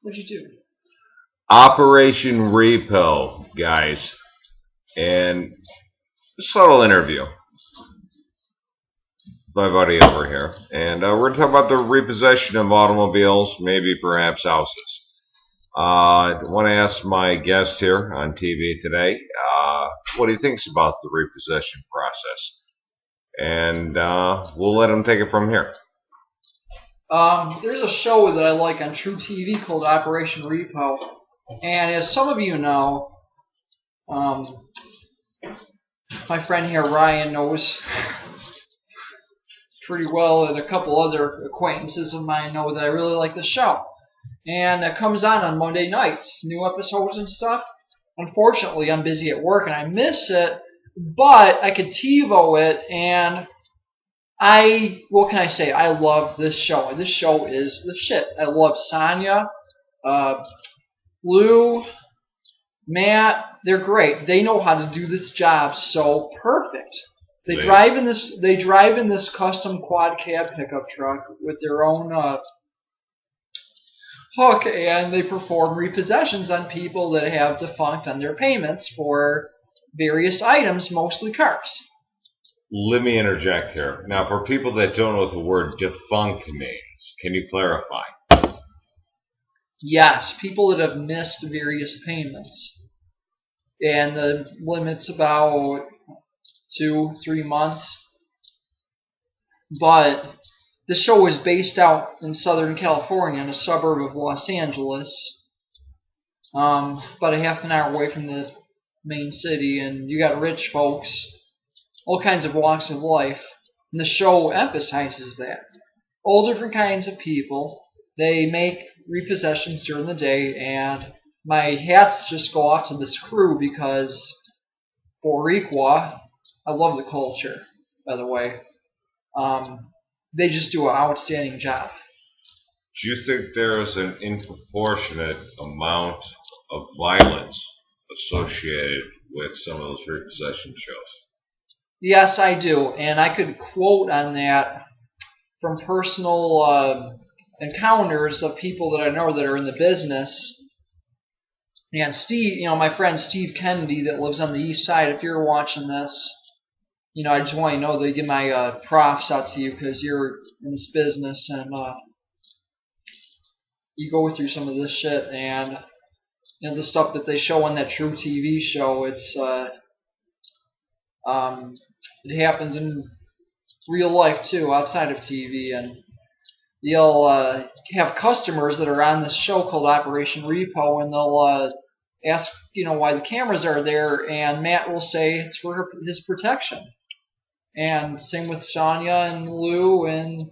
What'd you do? Operation Repo, guys, and a subtle interview by buddy over here, and we're going to talk about the repossession of automobiles, maybe perhaps houses. I want to ask my guest here on TV today what he thinks about the repossession process, and we'll let him take it from here. There's a show that I like on True TV called Operation Repo, and as some of you know, my friend here Ryan knows pretty well, and a couple other acquaintances of mine know that I really like the show. And it comes on Monday nights, new episodes and stuff. Unfortunately, I'm busy at work and I miss it, but I could TiVo it, and what can I say? I love this show. This show is the shit. I love Sonya, Lou, Matt. They're great. They know how to do this job so perfect. They drive in this custom quad cab pickup truck with their own hook, and they perform repossessions on people that have defunct on their payments for various items, mostly cars. Let me interject here. Now, for people that don't know what the word defunct means, can you clarify? Yes, people that have missed various payments. And the limit's about 2-3 months. But the show is based out in Southern California, in a suburb of Los Angeles, about a half an hour away from the main city. And you got rich folks, all kinds of walks of life. And the show emphasizes that. All different kinds of people. They make repossessions during the day, and my hats just go off to this crew because Boricua, I love the culture, by the way. They just do an outstanding job. Do you think there is an disproportionate amount of violence associated with some of those repossession shows? Yes, I do, and I could quote on that from personal encounters of people that I know that are in the business. And Steve, my friend Steve Kennedy that lives on the east side, if you're watching this, I just want you to know that I give my props out to you because you're in this business and you go through some of this shit, and the stuff that they show on that True TV show, it happens in real life too, outside of TV, and you'll have customers that are on this show called Operation Repo, and they'll ask, why the cameras are there, and Matt will say it's for his protection. And same with Sonya and Lou and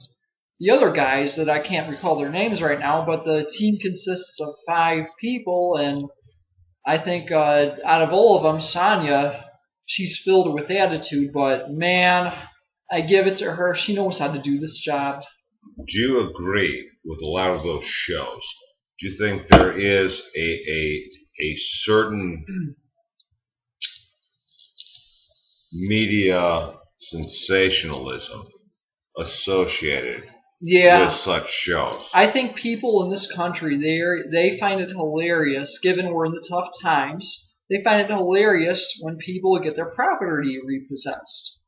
the other guys that I can't recall their names right now, but the team consists of 5 people, and I think out of all of them, Sonya, she's filled with attitude, but man, I give it to her. She knows how to do this job. Do you agree with a lot of those shows? Do you think there is a certain media sensationalism associated with such shows? I think people in this country, they find it hilarious, given we're in the tough times. They find it hilarious when people get their property repossessed.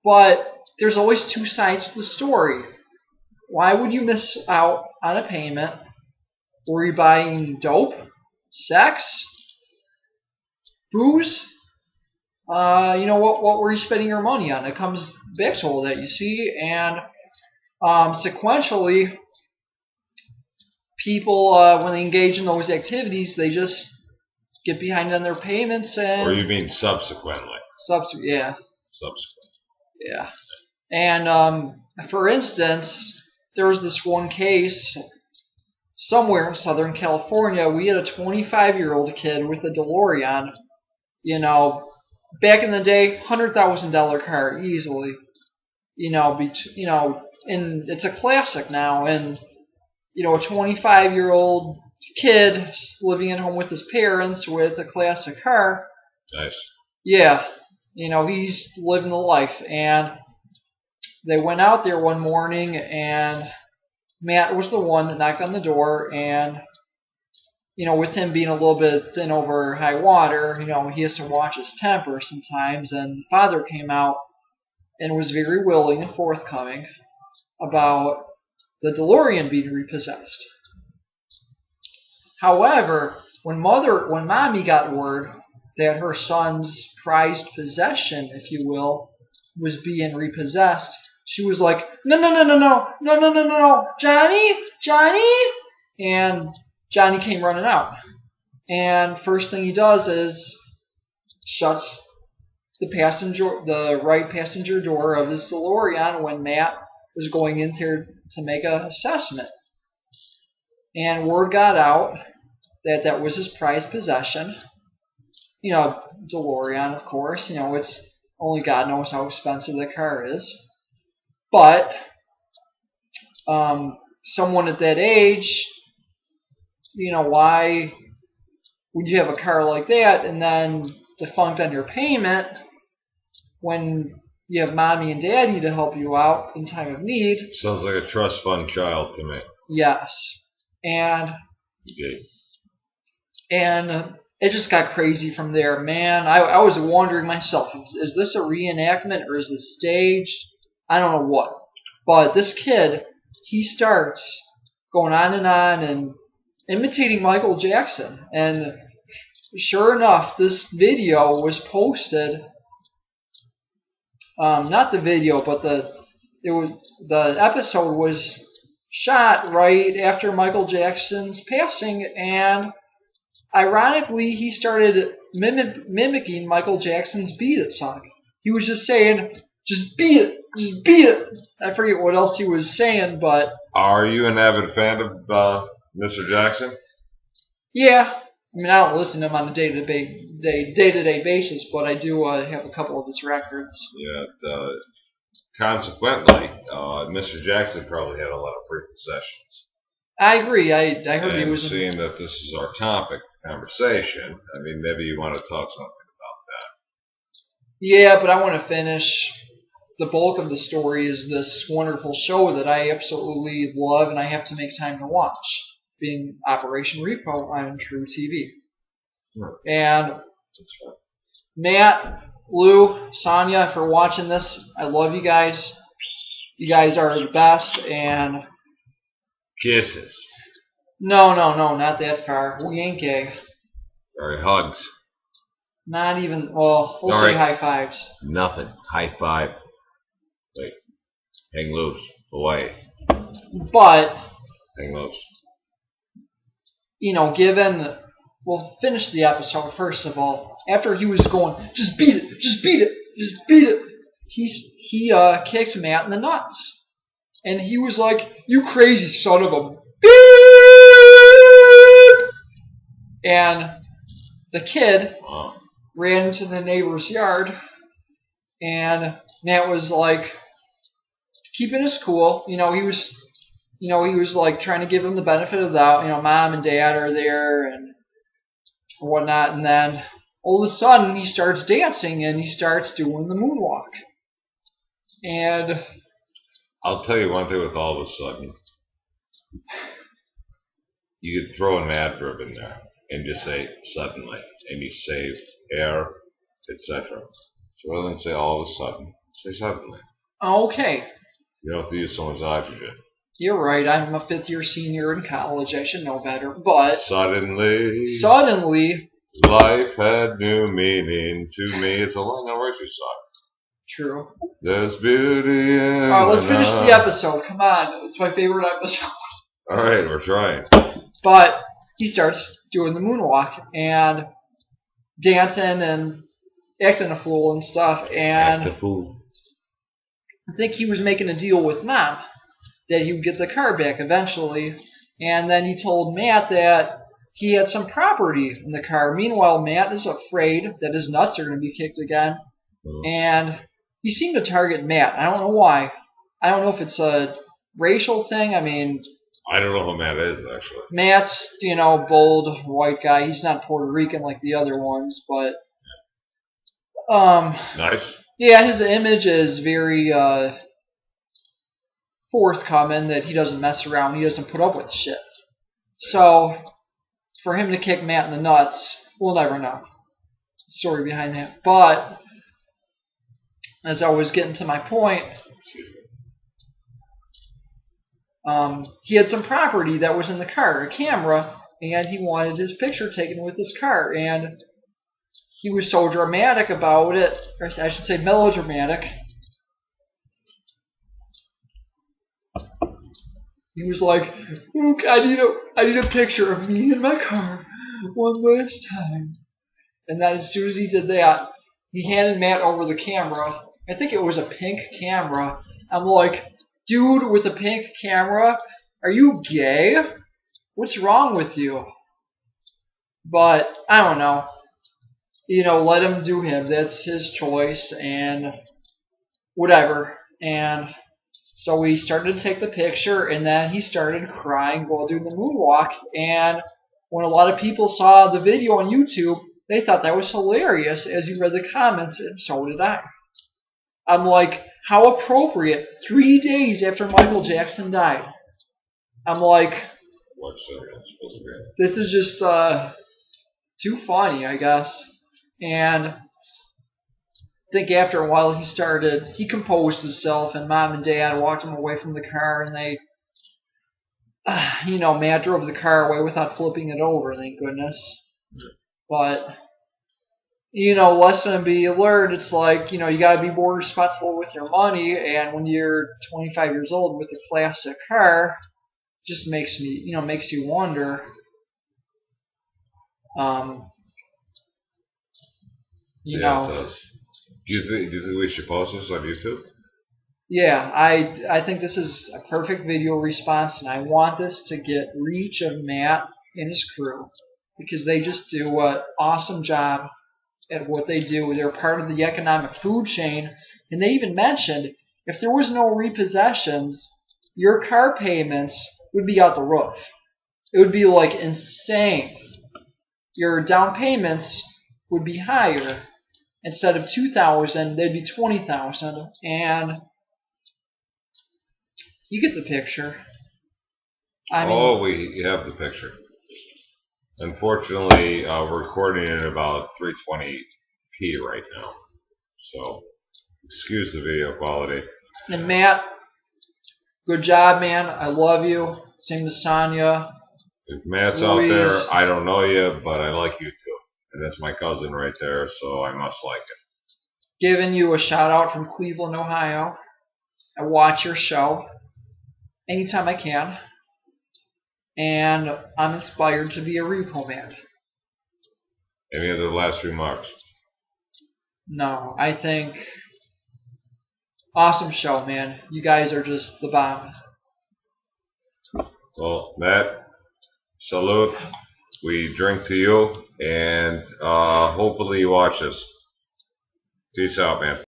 But there's always 2 sides to the story. Why would you miss out on a payment? Were you buying dope? Sex? Booze? What were you spending your money on? It comes back to all that, you see, and sequentially, people, when they engage in those activities, they just get behind on their payments. And or you mean subsequently? Yeah. Subsequent. Yeah. And for instance, there was this one case somewhere in Southern California. We had a 25-year-old kid with a DeLorean. Back in the day, $100,000 car easily. And it's a classic now. And a 25-year-old kid living at home with his parents with a classic car. Nice. Yeah, he's living the life. And they went out there one morning, and Matt was the one that knocked on the door, and with him being a little bit thin over high water, he has to watch his temper sometimes. And the father came out and was very willing and forthcoming about the DeLorean being repossessed. However, when Mommy got word that her son's prized possession, if you will, was being repossessed, she was like, "No, no, no, no, no, no, no, no, no, no, Johnny, Johnny!" And Johnny came running out. And first thing he does is shuts the right passenger door of his DeLorean when Matt was going in there to make an assessment. And word got out that that was his prized possession. DeLorean, of course. It's only God knows how expensive the car is. But someone at that age, why would you have a car like that and then defunct on your payment when you have Mommy and Daddy to help you out in time of need? Sounds like a trust fund child to me. Yes. And it just got crazy from there. Man, I was wondering myself, is this a reenactment or is this staged? I don't know what. But this kid, he starts going on and imitating Michael Jackson. And sure enough, this video was posted. Not the video, but the episode was shot right after Michael Jackson's passing, and ironically, he started mimicking Michael Jackson's "Beat It" song. He was just saying, "Just beat it, just beat it." I forget what else he was saying, but... Are you an avid fan of Mr. Jackson? Yeah. I mean, I don't listen to him on a day-to-day basis, but I do have a couple of his records. Yeah. Consequently, Mr. Jackson probably had a lot of prepossessions. I agree. I heard he was... Seeing that this is our topic conversation, I mean, maybe you want to talk something about that. Yeah, but I want to finish. The bulk of the story is this wonderful show that I absolutely love and I have to make time to watch, being Operation Repo on True TV. Right. And Matt, Lou, Sonia, for watching this, I love you guys. You guys are the best, and... Kisses. No, not that far. We ain't gay. Sorry, hugs. Not even, well, we'll say high fives. Nothing. High five. Wait. Hang loose. Away. But... Hang loose. Given... We'll finish the episode, first of all. After he was going, "Just beat it, just beat it, just beat it," he kicked Matt in the nuts. And he was like, "You crazy son of a beep!" And the kid ran into the neighbor's yard, and Matt was like keeping his cool. He was like trying to give him the benefit of the doubt. Mom and Dad are there and whatnot, and then all of a sudden he starts dancing and he starts doing the moonwalk. And I'll tell you one thing with all of a sudden. You could throw an adverb in there and just say suddenly, and you save air, etc. So rather than say all of a sudden, say suddenly. Okay. You don't have to use someone's oxygen. You're right, I'm a 5th-year senior in college, I should know better, but... Suddenly, life had new meaning to me. It's a Lionel Richie song. True. There's beauty in Alright, let's finish the episode, come on, it's my favorite episode. Alright, we're trying. But he starts doing the moonwalk, and dancing, and acting a fool and stuff, and... Act a fool. I think he was making a deal with Mom that he would get the car back eventually, and then he told Matt that he had some property in the car. Meanwhile, Matt is afraid that his nuts are going to be kicked again, and he seemed to target Matt. I don't know why. I don't know if it's a racial thing. I mean... I don't know who Matt is, actually. Matt's, bold, white guy. He's not Puerto Rican like the other ones, but... Nice. Yeah, his image is very... forthcoming, that he doesn't mess around, he doesn't put up with shit. So, for him to kick Matt in the nuts, we'll never know the story behind that. But as I was getting to my point, he had some property that was in the car, a camera, and he wanted his picture taken with his car. And he was so dramatic about it, or I should say melodramatic. He was like, "Look, I need a picture of me in my car one last time." And then as soon as he did that, he handed Matt over the camera. I think it was a pink camera. I'm like, dude, with a pink camera, are you gay? What's wrong with you? But I don't know. Let him do him. That's his choice and whatever. And so we started to take the picture, and then he started crying while doing the moonwalk. And when a lot of people saw the video on YouTube, they thought that was hilarious as you read the comments, and so did I. I'm like, how appropriate. 3 days after Michael Jackson died. I'm like, this is just too funny, I guess. And I think after a while he composed himself, and Mom and Dad walked him away from the car, and they, Matt drove the car away without flipping it over, thank goodness. But, lesson to be learned, it's like, you gotta be more responsible with your money, and when you're 25 years old with a classic car, just makes you wonder, Yeah, it does. Do you think we should post this on YouTube? Yeah, I think this is a perfect video response, and I want this to get reach of Matt and his crew, because they just do an awesome job at what they do. They're part of the economic food chain, and they even mentioned if there was no repossessions, your car payments would be out the roof. It would be like insane. Your down payments would be higher. Instead of $2,000, they'd be $20,000, and you get the picture. We have the picture. Unfortunately, we're recording it about 320p right now, so excuse the video quality. And Matt, good job, man. I love you. Same to Sonia. If Matt's out there, I don't know you, but I like you too. And that's my cousin right there, so I must like it. Giving you a shout out from Cleveland, Ohio. I watch your show anytime I can. And I'm inspired to be a repo man. Any other last remarks? No, I think awesome show, man. You guys are just the bomb. Well, Matt, salute. We drink to you, and hopefully you watch us. Peace out, man.